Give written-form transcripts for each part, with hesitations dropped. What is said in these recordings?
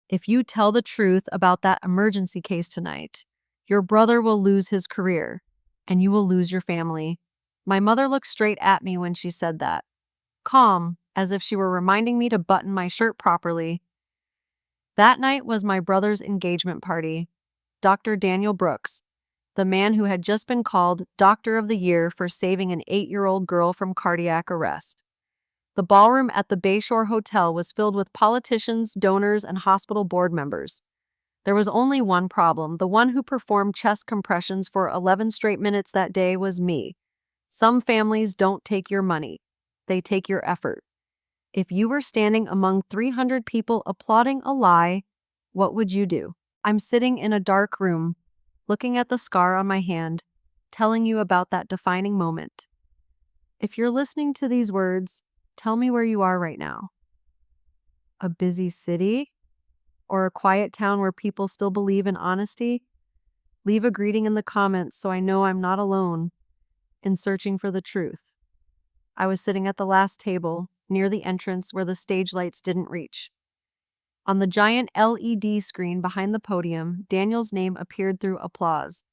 If you tell the truth about that emergency case tonight, your brother will lose his career, and you will lose your family." My mother looked straight at me when she said that, calm, as if she were reminding me to button my shirt properly. That night was my brother's engagement party. Dr. Daniel Brooks, the man who had just been called Doctor of the Year for saving an 8-year-old girl from cardiac arrest. The ballroom at the Bayshore Hotel was filled with politicians, donors, and hospital board members. There was only one problem. The one who performed chest compressions for 11 straight minutes that day was me. Some families don't take your money. They take your effort. If you were standing among 300 people applauding a lie, what would you do? I'm sitting in a dark room, looking at the scar on my hand, telling you about that defining moment. If you're listening to these words, tell me where you are right now. A busy city? Or a quiet town where people still believe in honesty? Leave a greeting in the comments so I know I'm not alone in searching for the truth. I was sitting at the last table, near the entrance where the stage lights didn't reach. On the giant LED screen behind the podium, Daniel's name appeared through applause.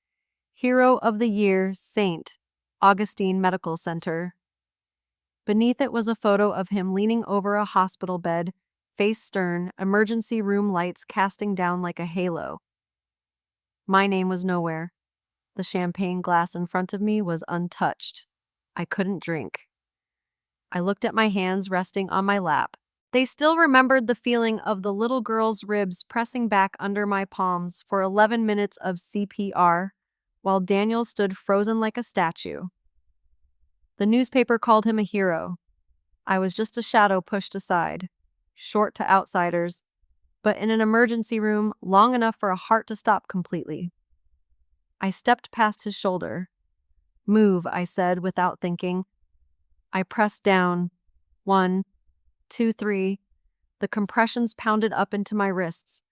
Hero of the Year, St. Augustine Medical Center. Beneath it was a photo of him leaning over a hospital bed, face stern, emergency room lights casting down like a halo. My name was nowhere. The champagne glass in front of me was untouched. I couldn't drink. I looked at my hands resting on my lap. They still remembered the feeling of the little girl's ribs pressing back under my palms for 11 minutes of CPR, while Daniel stood frozen like a statue. The newspaper called him a hero. I was just a shadow pushed aside, short to outsiders, but in an emergency room long enough for a heart to stop completely. I stepped past his shoulder. "Move," I said without thinking. I pressed down. 1, 2, 3. The compressions pounded up into my wrists.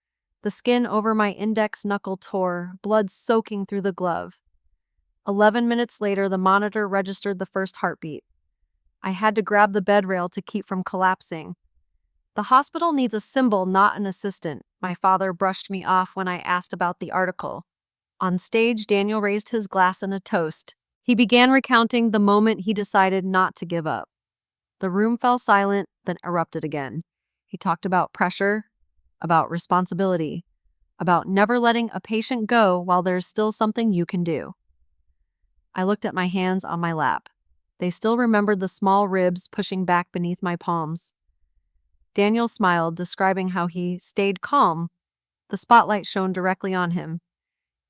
The skin over my index knuckle tore, blood soaking through the glove. 11 minutes later, the monitor registered the first heartbeat. I had to grab the bed rail to keep from collapsing. "The hospital needs a symbol, not an assistant," my father brushed me off when I asked about the article. On stage, Daniel raised his glass in a toast. He began recounting the moment he decided not to give up. The room fell silent, then erupted again. He talked about pressure, about responsibility, about never letting a patient go while there's still something you can do. I looked at my hands on my lap. They still remembered the small ribs pushing back beneath my palms. Daniel smiled, describing how he stayed calm. The spotlight shone directly on him.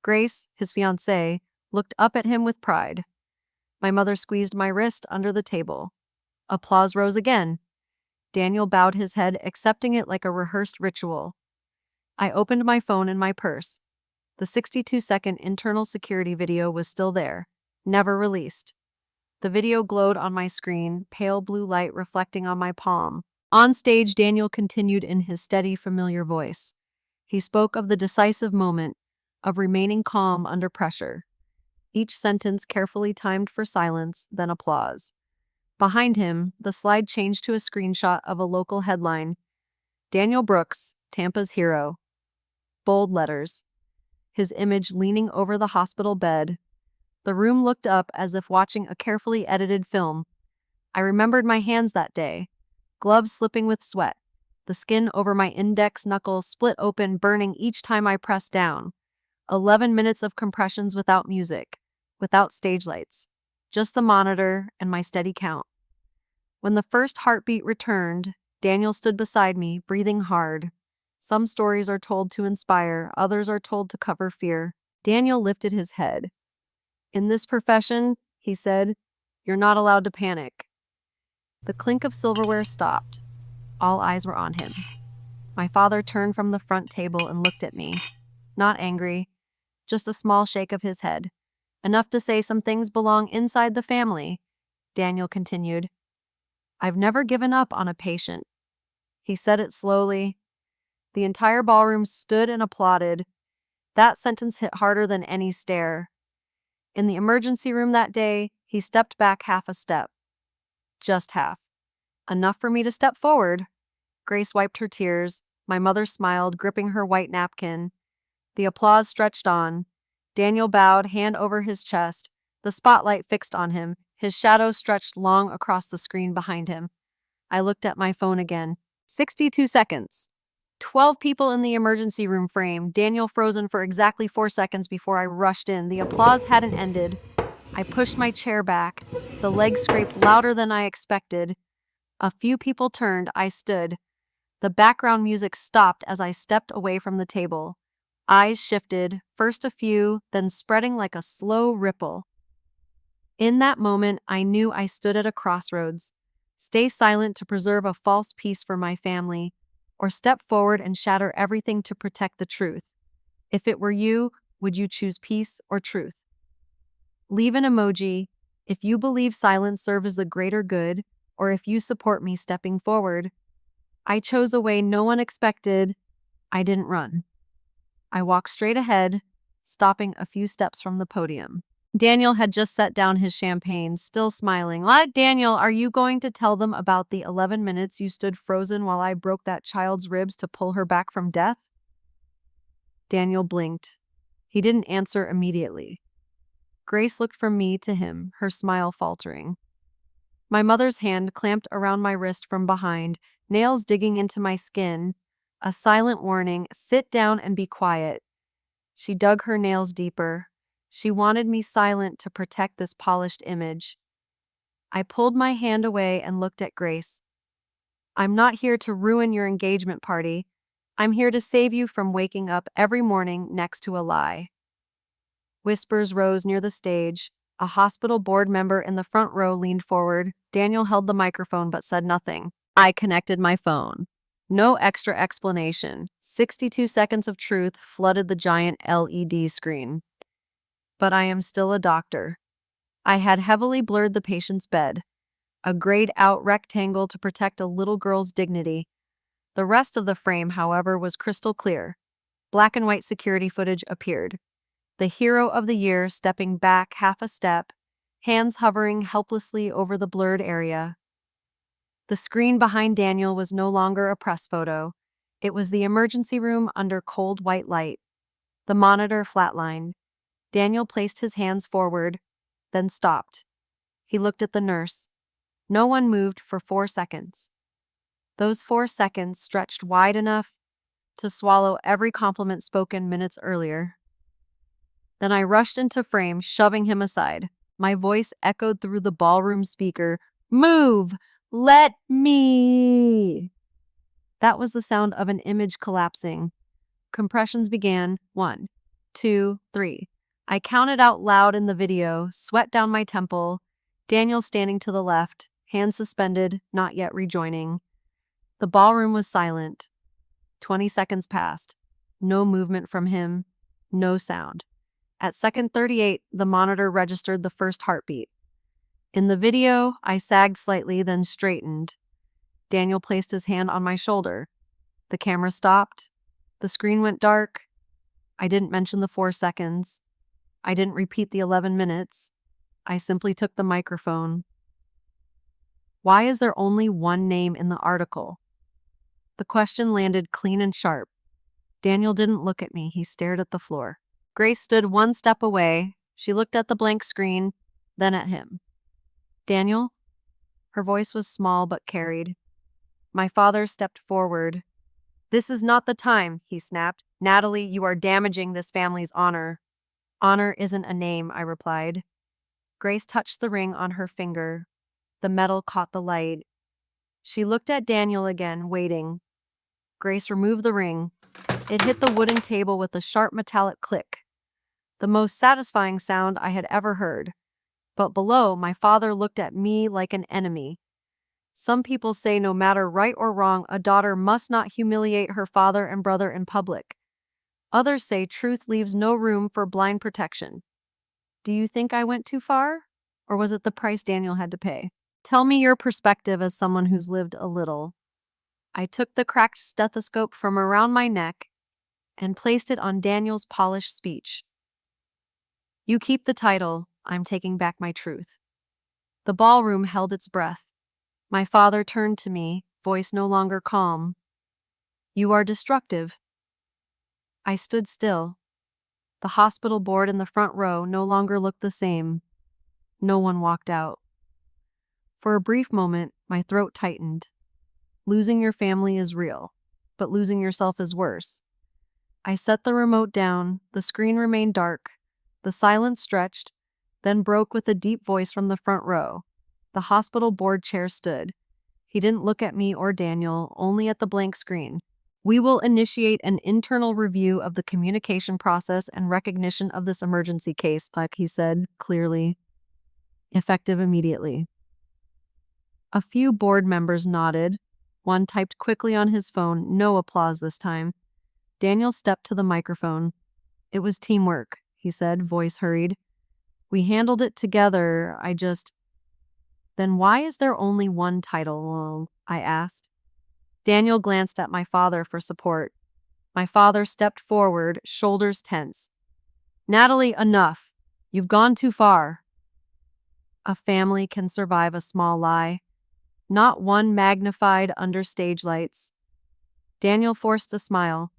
Grace, his fiancée, looked up at him with pride. My mother squeezed my wrist under the table. Applause rose again. Daniel bowed his head, accepting it like a rehearsed ritual. I opened my phone in my purse. The 62-second internal security video was still there, never released. The video glowed on my screen, pale blue light reflecting on my palm. On stage, Daniel continued in his steady, familiar voice. He spoke of the decisive moment, of remaining calm under pressure. Each sentence carefully timed for silence, then applause. Behind him, the slide changed to a screenshot of a local headline. Daniel Brooks, Tampa's hero. Bold letters. His image leaning over the hospital bed. The room looked up as if watching a carefully edited film. I remembered my hands that day, gloves slipping with sweat. The skin over my index knuckles split open, burning each time I pressed down. 11 minutes of compressions without music, without stage lights, just the monitor and my steady count. When the first heartbeat returned, Daniel stood beside me, breathing hard. Some stories are told to inspire, others are told to cover fear. Daniel lifted his head. "In this profession," he said, "you're not allowed to panic." The clink of silverware stopped. All eyes were on him. My father turned from the front table and looked at me. Not angry, just a small shake of his head. "Enough to say some things belong inside the family," Daniel continued. "I've never given up on a patient." He said it slowly. The entire ballroom stood and applauded. That sentence hit harder than any stare. In the emergency room that day, he stepped back half a step. Just half. Enough for me to step forward. Grace wiped her tears. My mother smiled, gripping her white napkin. The applause stretched on. Daniel bowed, hand over his chest, the spotlight fixed on him, his shadow stretched long across the screen behind him. I looked at my phone again. 62 seconds. 12 people in the emergency room frame, Daniel frozen for exactly 4 seconds before I rushed in. The applause hadn't ended. I pushed my chair back. The legs scraped louder than I expected. A few people turned. I stood. The background music stopped as I stepped away from the table. Eyes shifted, first a few, then spreading like a slow ripple. In that moment, I knew I stood at a crossroads. Stay silent to preserve a false peace for my family, or step forward and shatter everything to protect the truth. If it were you, would you choose peace or truth? Leave an emoji if you believe silence serves the greater good, or if you support me stepping forward. I chose a way no one expected. I didn't run. I walked straight ahead, stopping a few steps from the podium. Daniel had just set down his champagne, still smiling. What, Daniel, are you going to tell them about the 11 minutes you stood frozen while I broke that child's ribs to pull her back from death? Daniel blinked. He didn't answer immediately. Grace looked from me to him, her smile faltering. My mother's hand clamped around my wrist from behind, nails digging into my skin. A silent warning, sit down and be quiet. She dug her nails deeper. She wanted me silent to protect this polished image. I pulled my hand away and looked at Grace. I'm not here to ruin your engagement party. I'm here to save you from waking up every morning next to a lie. Whispers rose near the stage. A hospital board member in the front row leaned forward. Daniel held the microphone but said nothing. I connected my phone. No extra explanation. 62 seconds of truth flooded the giant LED screen. But I am still a doctor. I had heavily blurred the patient's bed, a grayed-out rectangle to protect a little girl's dignity. The rest of the frame, however, was crystal clear. Black and white security footage appeared. The hero of the year stepping back half a step, hands hovering helplessly over the blurred area. The screen behind Daniel was no longer a press photo. It was the emergency room under cold white light. The monitor flatlined. Daniel placed his hands forward, then stopped. He looked at the nurse. No one moved for 4 seconds. Those 4 seconds stretched wide enough to swallow every compliment spoken minutes earlier. Then I rushed into frame, shoving him aside. My voice echoed through the ballroom speaker. Move! Let me! That was the sound of an image collapsing. Compressions began. 1, 2, 3. I counted out loud in the video, sweat down my temple. Daniel standing to the left, hands suspended, not yet rejoining. The ballroom was silent. 20 seconds passed. No movement from him. No sound. At second 38, the monitor registered the first heartbeat. In the video, I sagged slightly, then straightened. Daniel placed his hand on my shoulder. The camera stopped. The screen went dark. I didn't mention the 4 seconds. I didn't repeat the 11 minutes. I simply took the microphone. Why is there only one name in the article? The question landed clean and sharp. Daniel didn't look at me. He stared at the floor. Grace stood 1 step away. She looked at the blank screen, then at him. Daniel? Her voice was small but carried. My father stepped forward. This is not the time, he snapped. Natalie, you are damaging this family's honor. Honor isn't a name, I replied. Grace touched the ring on her finger. The metal caught the light. She looked at Daniel again, waiting. Grace removed the ring. It hit the wooden table with a sharp metallic click. The most satisfying sound I had ever heard. But below, my father looked at me like an enemy. Some people say no matter right or wrong, a daughter must not humiliate her father and brother in public. Others say truth leaves no room for blind protection. Do you think I went too far? Or was it the price Daniel had to pay? Tell me your perspective as someone who's lived a little. I took the cracked stethoscope from around my neck and placed it on Daniel's polished speech. You keep the title. I'm taking back my truth. The ballroom held its breath. My father turned to me, voice no longer calm. You are destructive. I stood still. The hospital board in the front row no longer looked the same. No one walked out. For a brief moment, my throat tightened. Losing your family is real, but losing yourself is worse. I set the remote down. The screen remained dark. The silence stretched, then broke with a deep voice from the front row. The hospital board chair stood. He didn't look at me or Daniel, only at the blank screen. We will initiate an internal review of the communication process and recognition of this emergency case, like he said, clearly. Effective immediately. A few board members nodded. One typed quickly on his phone, no applause this time. Daniel stepped to the microphone. It was teamwork, he said, voice hurried. We handled it together, Then why is there only one title? I asked. Daniel glanced at my father for support. My father stepped forward, shoulders tense. Natalie, enough. You've gone too far. A family can survive a small lie, not one magnified under stage lights. Daniel forced a smile.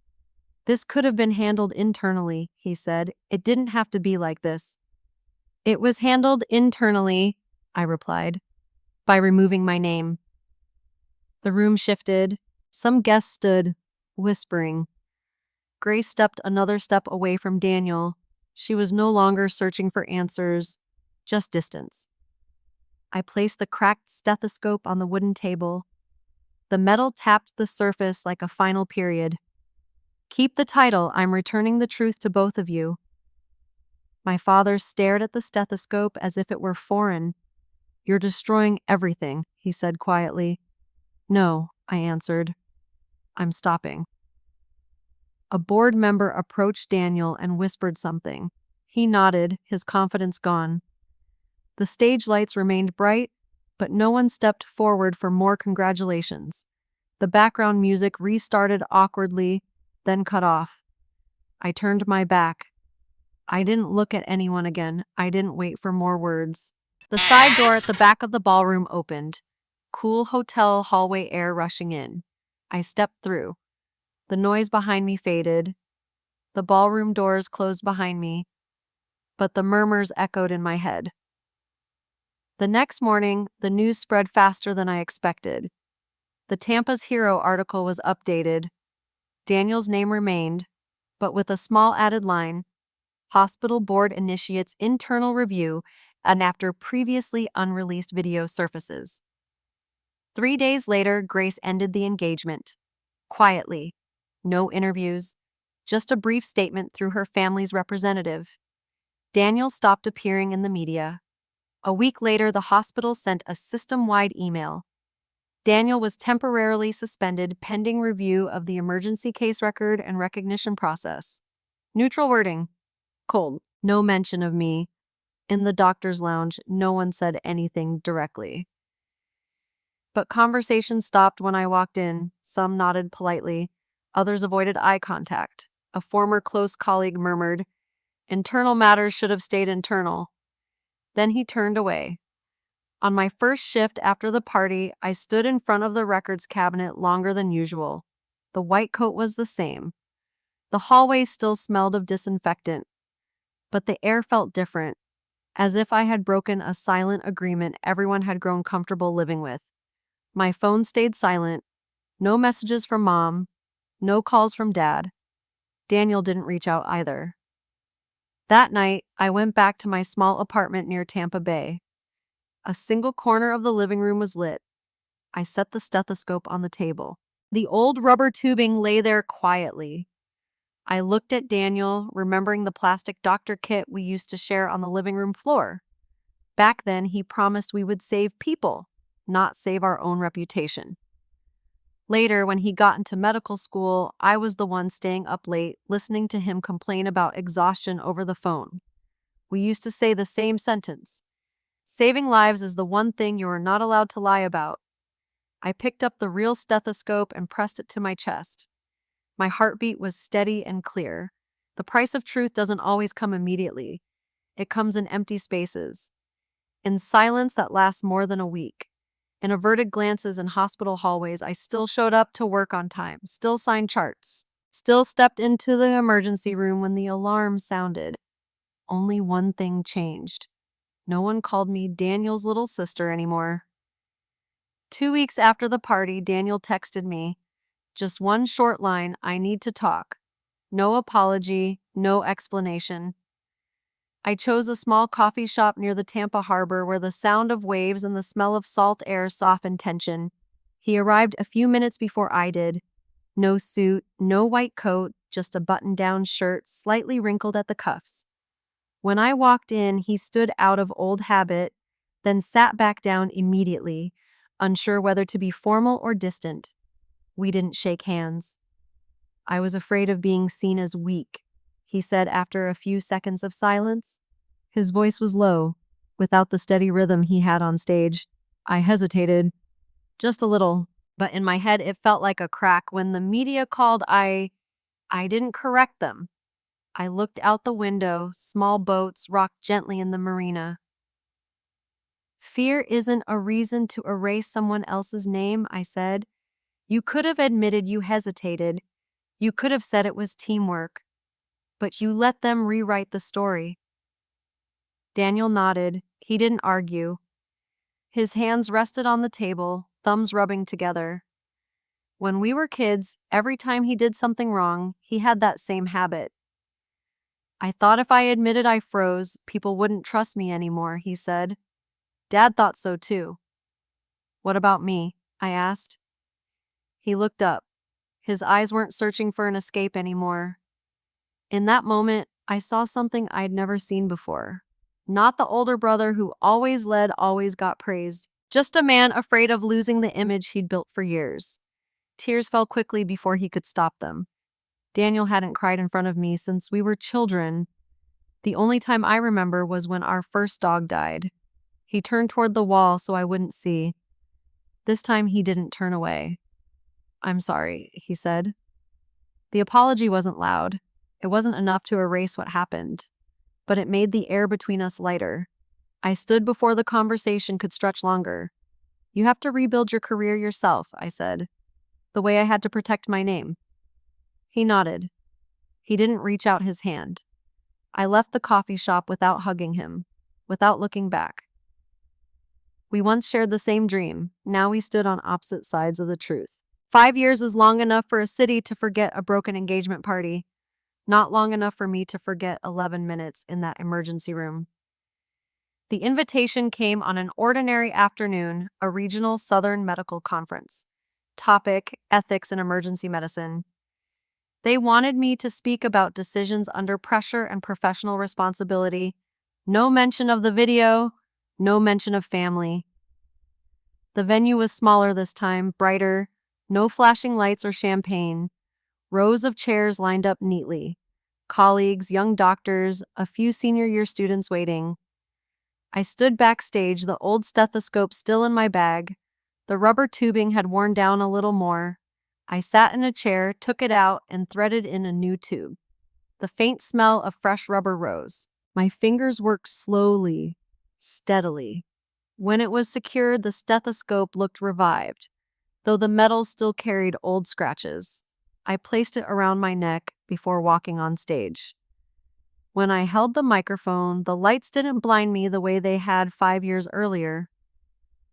This could have been handled internally, he said. It didn't have to be like this. It was handled internally, I replied, by removing my name. The room shifted. Some guests stood, whispering. Grace stepped another step away from Daniel. She was no longer searching for answers, just distance. I placed the cracked stethoscope on the wooden table. The metal tapped the surface like a final period. Keep the title. I'm returning the truth to both of you. My father stared at the stethoscope as if it were foreign. You're destroying everything, he said quietly. No, I answered. I'm stopping. A board member approached Daniel and whispered something. He nodded, his confidence gone. The stage lights remained bright, but no one stepped forward for more congratulations. The background music restarted awkwardly, then cut off. I turned my back. I didn't look at anyone again. I didn't wait for more words. The side door at the back of the ballroom opened. Cool hotel hallway air rushing in. I stepped through. The noise behind me faded. The ballroom doors closed behind me, but the murmurs echoed in my head. The next morning, the news spread faster than I expected. The Tampa's Hero article was updated. Daniel's name remained, but with a small added line, hospital board initiates internal review and after previously unreleased video surfaces. 3 days later, Grace ended the engagement. Quietly. No interviews, just a brief statement through her family's representative. Daniel stopped appearing in the media. A week later, the hospital sent a system-wide email. Daniel was temporarily suspended pending review of the emergency case record and recognition process. Neutral wording. Cold. No mention of me. In the doctor's lounge, no one said anything directly. But conversation stopped when I walked in. Some nodded politely. Others avoided eye contact. A former close colleague murmured, "Internal matters should have stayed internal." Then he turned away. On my first shift after the party, I stood in front of the records cabinet longer than usual. The white coat was the same. The hallway still smelled of disinfectant, but the air felt different, as if I had broken a silent agreement everyone had grown comfortable living with. My phone stayed silent. No messages from Mom. No calls from Dad. Daniel didn't reach out either. That night, I went back to my small apartment near Tampa Bay. A single corner of the living room was lit. I set the stethoscope on the table. The old rubber tubing lay there quietly. I looked at Daniel, remembering the plastic doctor kit we used to share on the living room floor. Back then, he promised we would save people, not save our own reputation. Later, when he got into medical school, I was the one staying up late, listening to him complain about exhaustion over the phone. We used to say the same sentence. Saving lives is the one thing you are not allowed to lie about. I picked up the real stethoscope and pressed it to my chest. My heartbeat was steady and clear. The price of truth doesn't always come immediately. It comes in empty spaces, in silence that lasts more than a week, In averted glances in hospital hallways, I still showed up to work on time, still signed charts, still stepped into the emergency room when the alarm sounded. Only one thing changed. No one called me Daniel's little sister anymore. 2 weeks after the party, Daniel texted me. Just one short line, "I need to talk." No apology, no explanation. I chose a small coffee shop near the Tampa harbor where the sound of waves and the smell of salt air softened tension. He arrived a few minutes before I did. No suit, no white coat, just a button-down shirt slightly wrinkled at the cuffs. When I walked in, he stood out of old habit, then sat back down immediately, unsure whether to be formal or distant. We didn't shake hands. "I was afraid of being seen as weak," he said after a few seconds of silence. His voice was low, without the steady rhythm he had on stage. I hesitated, just a little, but in my head it felt like a crack. When the media called, I didn't correct them. I looked out the window. Small boats rocked gently in the marina. "Fear isn't a reason to erase someone else's name," I said. "You could have admitted you hesitated. You could have said it was teamwork. But you let them rewrite the story." Daniel nodded. He didn't argue. His hands rested on the table, thumbs rubbing together. When we were kids, every time he did something wrong, he had that same habit. "I thought if I admitted I froze, people wouldn't trust me anymore," he said. Dad thought so too. "What about me?" I asked. He looked up. His eyes weren't searching for an escape anymore. In that moment, I saw something I'd never seen before. Not the older brother who always led, always got praised. Just a man afraid of losing the image he'd built for years. Tears fell quickly before he could stop them. Daniel hadn't cried in front of me since we were children. The only time I remember was when our first dog died. He turned toward the wall so I wouldn't see. This time he didn't turn away. "I'm sorry," he said. The apology wasn't loud. It wasn't enough to erase what happened, but it made the air between us lighter. I stood before the conversation could stretch longer. "You have to rebuild your career yourself," I said, "the way I had to protect my name." He nodded. He didn't reach out his hand. I left the coffee shop without hugging him, without looking back. We once shared the same dream. Now we stood on opposite sides of the truth. 5 years is long enough for a city to forget a broken engagement party. Not long enough for me to forget 11 minutes in that emergency room. The invitation came on an ordinary afternoon, a regional Southern medical conference. Topic: ethics in emergency medicine. They wanted me to speak about decisions under pressure and professional responsibility. No mention of the video, no mention of family. The venue was smaller this time, brighter, no flashing lights or champagne. Rows of chairs lined up neatly. Colleagues, young doctors, a few senior year students waiting. I stood backstage, the old stethoscope still in my bag. The rubber tubing had worn down a little more. I sat in a chair, took it out, and threaded in a new tube. The faint smell of fresh rubber rose. My fingers worked slowly, steadily. When it was secured, the stethoscope looked revived, though the metal still carried old scratches. I placed it around my neck before walking on stage. When I held the microphone, the lights didn't blind me the way they had 5 years earlier.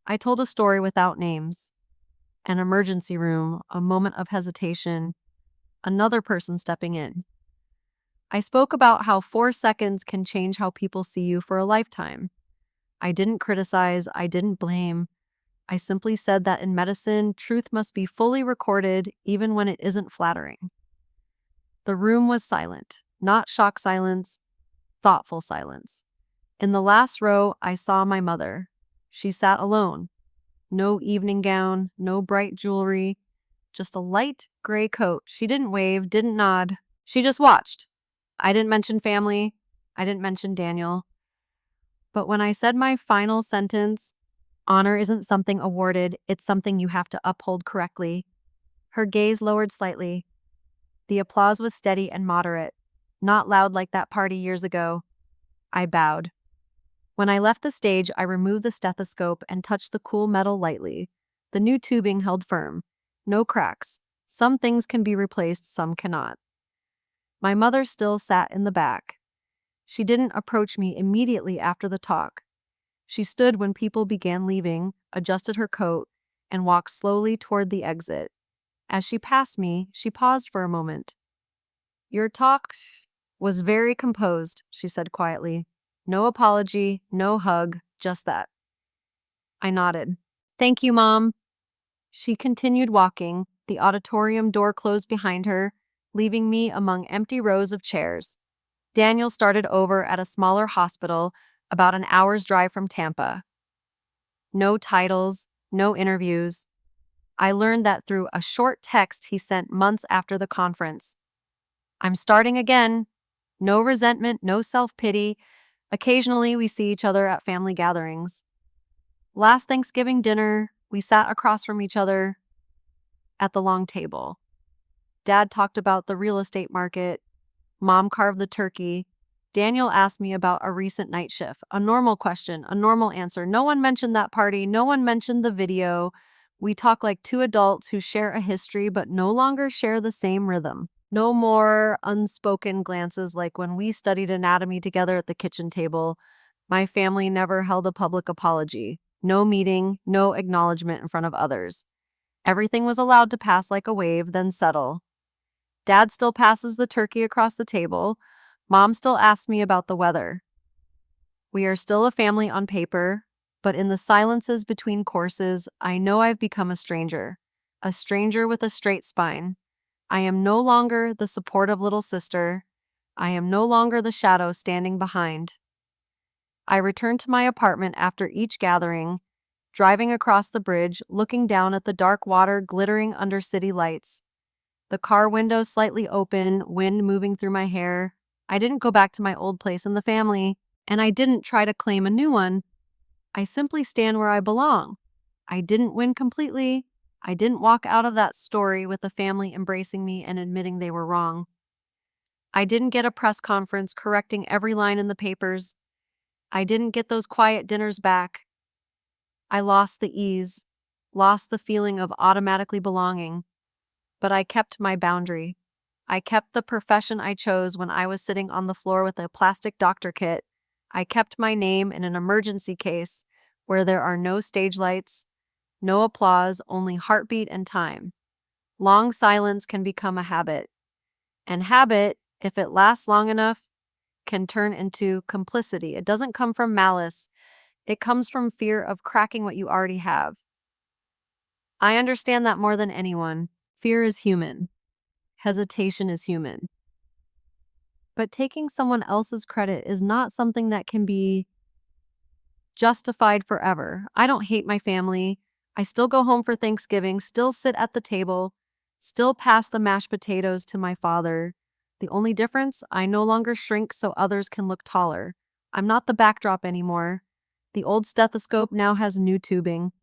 I told a story without names. An emergency room, a moment of hesitation, another person stepping in. I spoke about how 4 seconds can change how people see you for a lifetime. I didn't criticize, I didn't blame. I simply said that in medicine, truth must be fully recorded even when it isn't flattering. The room was silent, not shock silence, thoughtful silence. In the last row, I saw my mother. She sat alone. No evening gown, no bright jewelry, just a light gray coat. She didn't wave, didn't nod. She just watched. I didn't mention family. I didn't mention Daniel. But when I said my final sentence, "Honor isn't something awarded, it's something you have to uphold correctly," her gaze lowered slightly. The applause was steady and moderate, not loud like that party years ago. I bowed. When I left the stage, I removed the stethoscope and touched the cool metal lightly. The new tubing held firm. No cracks. Some things can be replaced, some cannot. My mother still sat in the back. She didn't approach me immediately after the talk. She stood when people began leaving, adjusted her coat, and walked slowly toward the exit. As she passed me, she paused for a moment. "Your talk was very composed," she said quietly. "No apology, no hug, just that." I nodded. "Thank you, Mom." She continued walking. The auditorium door closed behind her, leaving me among empty rows of chairs. Daniel started over at a smaller hospital about an hour's drive from Tampa. No titles, no interviews. I learned that through a short text he sent months after the conference. "I'm starting again. No resentment, no self-pity. Occasionally we see each other at family gatherings." Last Thanksgiving dinner, we sat across from each other at the long table. Dad talked about the real estate market. Mom carved the turkey. Daniel asked me about a recent night shift. A normal question, a normal answer. No one mentioned that party. No one mentioned the video. We talk like two adults who share a history but no longer share the same rhythm. No more unspoken glances like when we studied anatomy together at the kitchen table. My family never held a public apology. No meeting, no acknowledgement in front of others. Everything was allowed to pass like a wave, then settle. Dad still passes the turkey across the table. Mom still asks me about the weather. We are still a family on paper, but in the silences between courses, I know I've become a stranger with a straight spine. I am no longer the supportive little sister. I am no longer the shadow standing behind. I returned to my apartment after each gathering, driving across the bridge, looking down at the dark water glittering under city lights. The car window slightly open, wind moving through my hair. I didn't go back to my old place in the family, and I didn't try to claim a new one. I simply stand where I belong. I didn't win completely. I didn't walk out of that story with the family embracing me and admitting they were wrong. I didn't get a press conference correcting every line in the papers. I didn't get those quiet dinners back. I lost the ease, lost the feeling of automatically belonging. But I kept my boundary. I kept the profession I chose when I was sitting on the floor with a plastic doctor kit. I kept my name in an emergency case where there are no stage lights, no applause, only heartbeat and time. Long silence can become a habit. And habit, if it lasts long enough, can turn into complicity. It doesn't come from malice. It comes from fear of cracking what you already have. I understand that more than anyone. Fear is human. Hesitation is human. But taking someone else's credit is not something that can be justified forever. I don't hate my family. I still go home for Thanksgiving, still sit at the table, still pass the mashed potatoes to my father. The only difference, I no longer shrink so others can look taller. I'm not the backdrop anymore. The old stethoscope now has new tubing.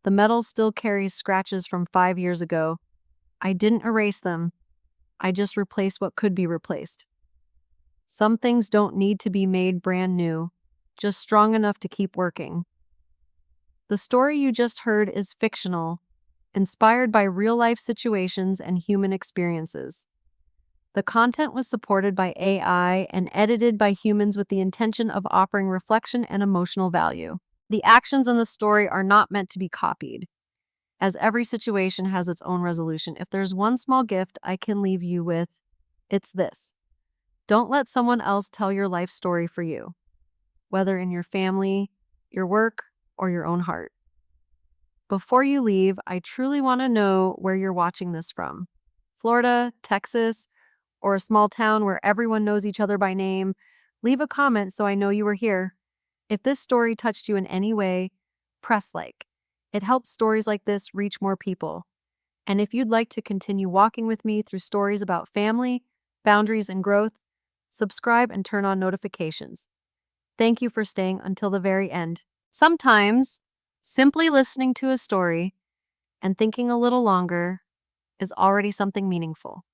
The metal still carries scratches from 5 years ago. I didn't erase them. I just replaced what could be replaced. Some things don't need to be made brand new, just strong enough to keep working. The story you just heard is fictional, inspired by real-life situations and human experiences. The content was supported by AI and edited by humans with the intention of offering reflection and emotional value. The actions in the story are not meant to be copied, as every situation has its own resolution. If there's one small gift I can leave you with, it's this. Don't let someone else tell your life story for you, whether in your family, your work, or your own heart. Before you leave, I truly want to know where you're watching this from. Florida, Texas, or a small town where everyone knows each other by name. Leave a comment so I know you were here. If this story touched you in any way, press like. It helps stories like this reach more people. And if you'd like to continue walking with me through stories about family, boundaries, and growth, subscribe and turn on notifications. Thank you for staying until the very end. Sometimes, simply listening to a story and thinking a little longer is already something meaningful.